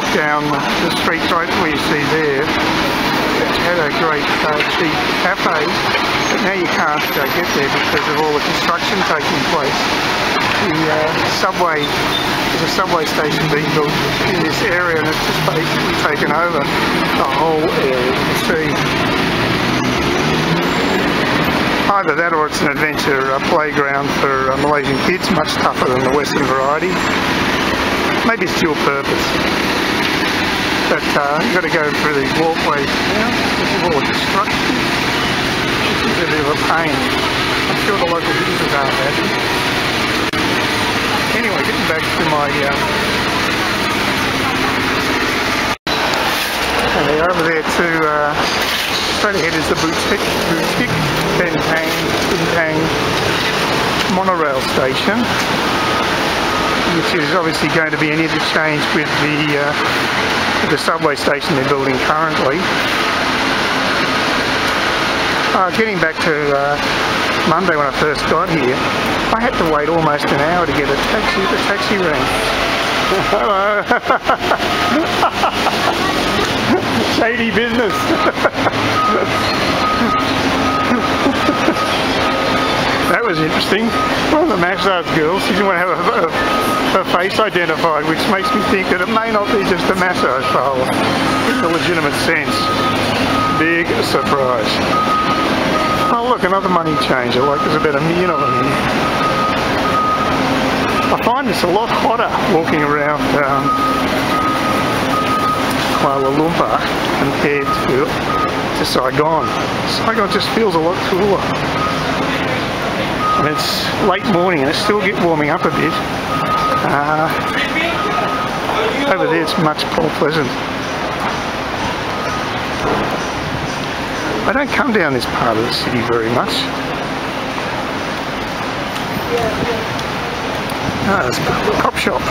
walk down the street right where you see there. It had a great cheap cafe, but now you can't get there because of all the construction taking place. There's a subway station being built in this area, and it's just basically taken over the whole area. You can see either that or it's an adventure playground for Malaysian kids, much tougher than the Western variety. Maybe it's dual purpose. But you've got to go through these walkways now. This is all the construction. This is a bit of a pain. I'm sure the local visitors aren't happy. Anyway, getting back to my... okay, over there to... straight ahead is the Bukit Bintang monorail station, which is obviously going to be an interchange with the subway station they're building currently. Getting back to Monday when I first got here, I had to wait almost an hour to get a taxi. The taxi rang. Hello. Shady business. That was interesting. One of the massage girls, she didn't want to have her face identified, which makes me think that it may not be just a massage parlour in the legitimate sense. Big surprise. Oh look, another money changer, like there's about 1 million of them here. I find this a lot hotter walking around Kuala Lumpur compared to Saigon. Saigon just feels a lot cooler. And it's late morning and it's still warming up a bit. Over there it's much more pleasant. I don't come down this part of the city very much. There's a prop shop.